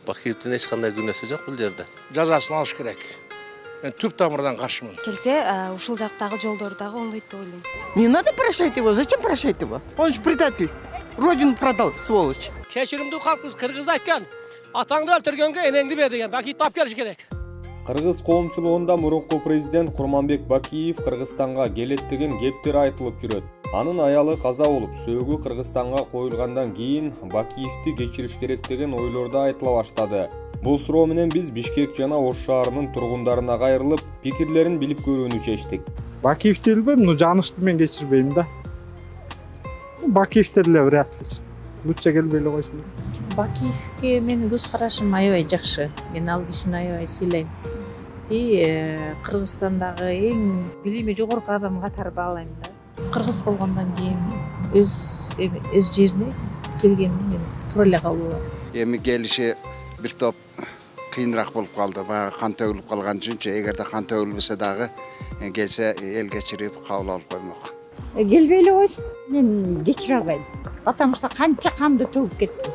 Бакиевдин эч кандай күнөөсү жок бул жерде. Жазасын алыш керек. Мен түп тамырдан каршымын. Келсе, ушул жактагы жолдорду дагы оңдойт деп ойлойм. Не надо прощать его. Зачем прощать его? Он же предатель. Родину продал, сволочь. Кечиримдүү калкыбыз Кыргызда айткан. Атаңды өлтүргөнгө энеңди бер деген. Бакиевди тап келиш керек. Кыргыз коомчулугунда мурунку президент Курманбек Бакиев Кыргызстанга келет деген кептер айтылып жүрөт. Анын аялы каза болуп, сөөгү Кыргызстанга коюлгандан кийин Бакиевди кечириш керек деген ойлорду айтыла баштады. Бул суроо менен биз Бишкек жана Ош шаарынын тургундарына кайрылып, пикирлерин билип көрүүнү чечтик. Бакиевди билбейм, Жанышты мен кечирбейм да. Бакиевди эле вряд ли. Лучше келбей эле койсун. Бакиевге менин көз карашым аябай жакшы. Мен ал кишини аябай сыйлайм. Кыргызстандагы эң билими жогорку адам катары баалайм да. Кыргыз болгондон кийин өз жерине келгенин мен туура эле кабыл алам. Эми келиши бир топ кыйыныраак болуп калды. Баягы кан төгүлүп калган үчүнчү, эгерде кан төгүлбөсө дагы келсе эл кечирип кабыл алып коймок. Келбей эле койсун. Мен кечире албайм. Потому что канча канды төгүп кетти.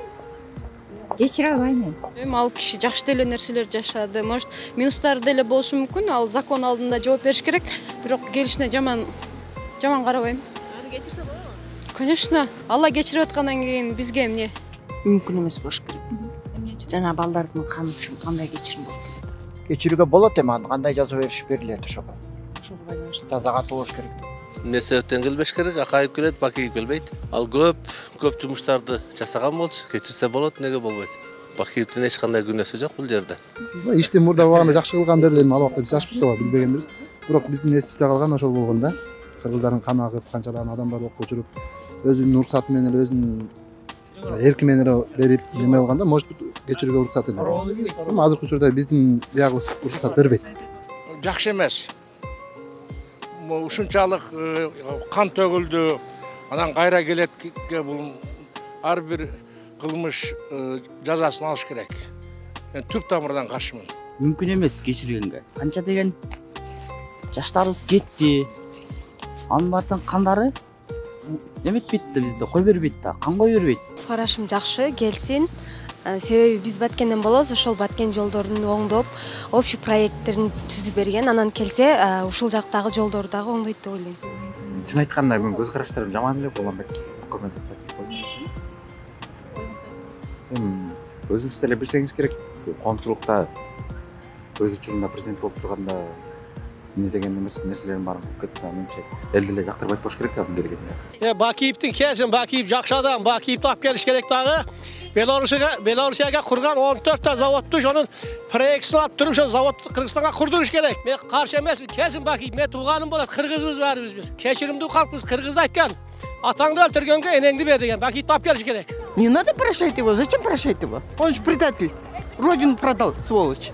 Кечире албайм мен. Ал киши жакшы деле нерселер жашады. Может, минустары деле болушу мүмкүн. Ал закон алдында жооп бериш керек. Бирок келишине жаман карабайм. Аны кечирсе болобу? Конечно. Алла кечирип аткандан кийин бизге эмне? Мүмкүн эмес болуш керек. Жана балдардын каны үчүн кандай кечирим болуп кетет? Кечирүүгө болот эми, кандай жаза берилет ошого. Ошого байланыштуу. Таза катуу болуш керек. Эмне себептен келбеш керек? Акаев келет, Бакиев келбейт. Ал көп жумуштарды жасаган болчу, кечирсе болот, неге болбойт? Бакиевдин эч кандай күнөөсү жок бул жерде. Ишти мурда убагында жакшы кылган эле, ал убакта биз жашпыз ага билбегенбиз. Бирок биздин эсибизде калган ошол болгон да. Кыргыздардын каны агып, канчалаган адамдар окко жүрүп, өзүнүн уруксаты менен өзүнүн эрки менен берип неме кылганда, может кечирүүгө уруксат берген. Эми азыркы учурда биздин биягыбыз уруксат бербейт. Жакшы эмес. Ушунчалык кан төгүлдү, анан кайра келетке бул ар бир кылмыш жазасын алыш керек. Мен түп тамырдан каршымын. Мүмкүн эмес кечиргенге. Канча деген жаштарыбыз кетти. Анын бардын кандары неметпейт да бизде, кой бербейт да, кан кой бербейт. Карашым жакшы, келсин. Себеби биз Баткенден болобуз, ошол Баткен жолдорун оңдоп, общий проекттерин түзүп берген. Анан келсе, ушул жактагы жолдорду дагы оңдойт деп ойлойм. Чын айтканда мен көз караштарым жаман эле Курманбек өзүңүз деле билсеңиз керек, коомчулукта өз учурунда президент болуп турганда эмне деген нерселерин баарын кылып кетти. Менимче эл деле жактырбайт болуш керек анын келгенде. Бакиевдин келсин, Бакиев жакшы адам, Бакиевди алып келиш керек дагы. Белорусияга курган 14 та заводду ошонун проектин алып туруп, ошол заводду Кыргызстанга курдуруш керек. Мен каршы эмесмин. Келсин Бакиев, мен тууганым болот, кыргызбыз баарыбыз биз. Кечиримдүү калкыбыз Кыргызда айткан. Атаңды өлтүргөнгө энеңди бер деген. Бакиевди тап келиш керек. Не надо прощать его. Зачем прощать его? Он же предатель. Родину продал, сволочь.